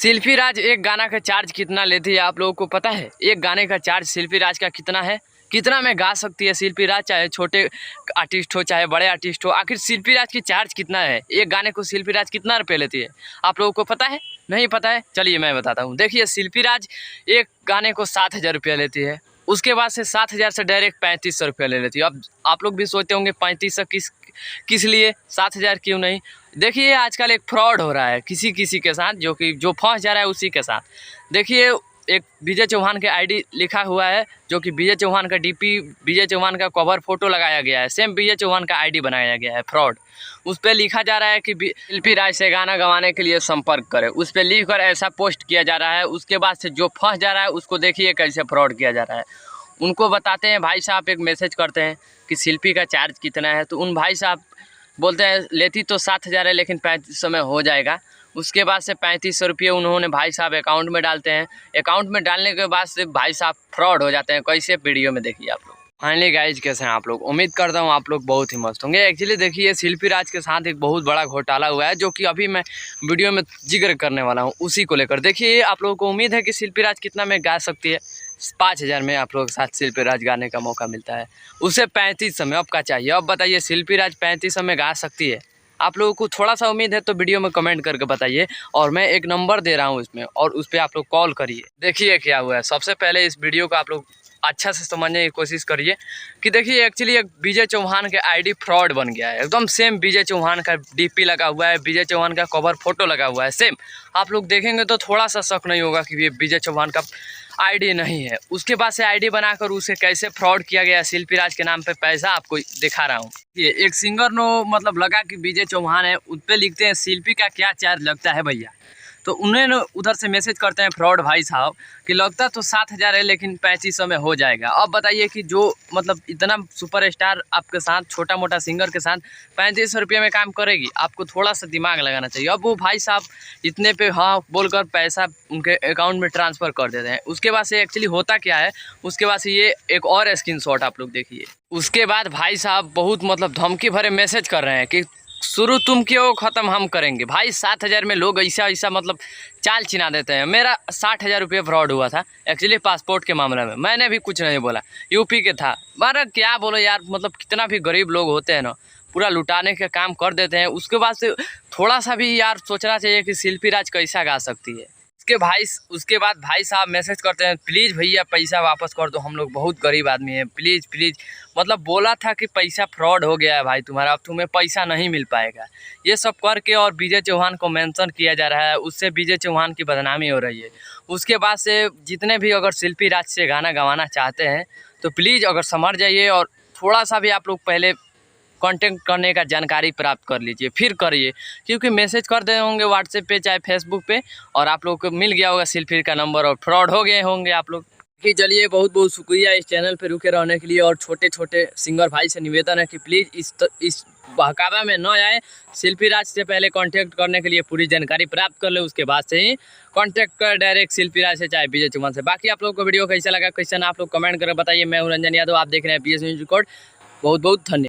शिल्पी राज एक गाना का चार्ज कितना लेती है आप लोगों को पता है? एक गाने का चार्ज शिल्पी राज का कितना है? कितना में गा सकती है शिल्पी राज, चाहे छोटे आर्टिस्ट हो चाहे बड़े आर्टिस्ट हो। आखिर शिल्पी राज की चार्ज कितना है? एक गाने को शिल्पी राज कितना रुपये लेती है आप लोगों को पता है? नहीं पता है? चलिए मैं बताता हूँ। देखिए शिल्पी राज एक गाने को 7,000 रुपया लेती है। उसके बाद से 7,000 से डायरेक्ट 3,500 रुपया ले लेती है। अब आप लोग भी सोचते होंगे 3,500 किस लिए, 7,000 क्यों नहीं? देखिए आजकल एक फ्रॉड हो रहा है किसी के साथ, जो फंस जा रहा है उसी के साथ। देखिए एक विजय चौहान के आईडी लिखा हुआ है, जो कि विजय चौहान का डीपी, विजय चौहान का कवर फोटो लगाया गया है, सेम विजय चौहान का आईडी बनाया गया है फ्रॉड। उस पर लिखा जा रहा है कि शिल्पी राज से गाना गवाने के लिए संपर्क करें। उस पर लिख कर ऐसा पोस्ट किया जा रहा है। उसके बाद से जो फंस जा रहा है उसको देखिए कैसे फ्रॉड किया जा रहा है। उनको बताते हैं भाई साहब, एक मैसेज करते हैं कि शिल्पी का चार्ज कितना है, तो उन भाई साहब बोलते हैं लेती तो 7,000 है लेकिन 3,500 में हो जाएगा। उसके बाद से 3,500 रुपये उन्होंने भाई साहब अकाउंट में डालते हैं। अकाउंट में डालने के बाद से भाई साहब फ्रॉड हो जाते हैं। कैसे, वीडियो में देखिए आप लोग। फाइनली गाइज कैसे हैं आप लोग? उम्मीद करता हूँ आप लोग बहुत ही मस्त होंगे। एक्चुअली देखिए शिल्पी राज के साथ एक बहुत बड़ा घोटाला हुआ है, जो कि अभी मैं वीडियो में जिक्र करने वाला हूँ। उसी को लेकर देखिए आप लोगों को उम्मीद है कि शिल्पी राज कितना में गा सकती है। 5,000 में आप लोगों के साथ शिल्पी राज गाने का मौका मिलता है, उसे 3,500 में। अब क्या चाहिए? अब बताइए शिल्पी राज 3,500 में गा सकती है? आप लोगों को थोड़ा सा उम्मीद है तो वीडियो में कमेंट करके बताइए, और मैं एक नंबर दे रहा हूँ इसमें, और उस पर आप लोग कॉल करिए। देखिए क्या हुआ है। सबसे पहले इस वीडियो को आप लोग अच्छा से समझने की कोशिश करिए कि देखिए एक्चुअली एक विजय चौहान के आईडी फ्रॉड बन गया है। एकदम सेम विजय चौहान का डीपी लगा हुआ है, विजय चौहान का कवर फोटो लगा हुआ है सेम। आप लोग देखेंगे तो थोड़ा सा शक नहीं होगा कि ये विजय चौहान का आईडी नहीं है। उसके बाद से आईडी बनाकर उसे कैसे फ्रॉड किया गया शिल्पी राज के नाम पे पैसा आपको दिखा रहा हूँ। ये एक सिंगर नो मतलब लगा कि विजय चौहान है, उस पर लिखते हैं शिल्पी का क्या चार्ज लगता है भैया, तो उन्हें उधर से मैसेज करते हैं फ्रॉड भाई साहब कि लगता तो 7,000 है लेकिन 3,500 में हो जाएगा। अब बताइए कि जो मतलब इतना सुपरस्टार आपके साथ, छोटा मोटा सिंगर के साथ 3,500 रुपये में काम करेगी? आपको थोड़ा सा दिमाग लगाना चाहिए। अब वो भाई साहब इतने पे हाँ बोलकर पैसा उनके अकाउंट में ट्रांसफ़र कर देते हैं। उसके बाद से एक्चुअली होता क्या है, उसके बाद से ये एक और स्क्रीनशॉट आप लोग देखिए। उसके बाद भाई साहब बहुत मतलब धमकी भरे मैसेज कर रहे हैं कि शुरू तुम क्यों, ख़त्म हम करेंगे। भाई 7,000 में लोग ऐसा मतलब चाल चिना देते हैं। मेरा 60,000 रुपये फ्रॉड हुआ था एक्चुअली पासपोर्ट के मामले में। मैंने भी कुछ नहीं बोला, यूपी के था। मारा क्या बोलो यार, मतलब कितना भी गरीब लोग होते हैं ना, पूरा लुटाने का काम कर देते हैं। उसके बाद से थोड़ा सा भी यार सोचना चाहिए कि शिल्पी राज कैसा गा सकती है। उसके बाद भाई साहब मैसेज करते हैं प्लीज़ भैया पैसा वापस कर दो, हम लोग बहुत गरीब आदमी हैं, प्लीज़ प्लीज़। मतलब बोला था कि पैसा फ्रॉड हो गया है भाई तुम्हारा, अब तुम्हें पैसा नहीं मिल पाएगा। ये सब करके और विजय चौहान को मेंशन किया जा रहा है, उससे विजय चौहान की बदनामी हो रही है। उसके बाद से जितने भी अगर शिल्पी राज से गाना गवाना चाहते हैं तो प्लीज़ अगर समझ जाइए, और थोड़ा सा भी आप लोग पहले कांटेक्ट करने का जानकारी प्राप्त कर लीजिए फिर करिए, क्योंकि मैसेज कर दे होंगे व्हाट्सएप पे चाहे फेसबुक पे, और आप लोग को मिल गया होगा शिल्पी का नंबर और फ्रॉड हो गए होंगे आप लोग। कि चलिए बहुत बहुत शुक्रिया इस चैनल पे रुके रहने के लिए, और छोटे छोटे सिंगर भाई से निवेदन है कि प्लीज़ इस बहकावा में न आए। शिल्पी राज से पहले कांटेक्ट करने के लिए पूरी जानकारी प्राप्त कर ले, उसके बाद से ही कांटेक्ट कर डायरेक्ट शिल्पी राज से चाहे विजय चौहान से। बाकी आप लोगों को वीडियो कैसा लगा, कैसा ना, आप लोग कमेंट करके बताइए। मैं हूं रंजन यादव, आप देख रहे हैं PS न्यूज़ रिकॉर्ड। बहुत बहुत धन्यवाद।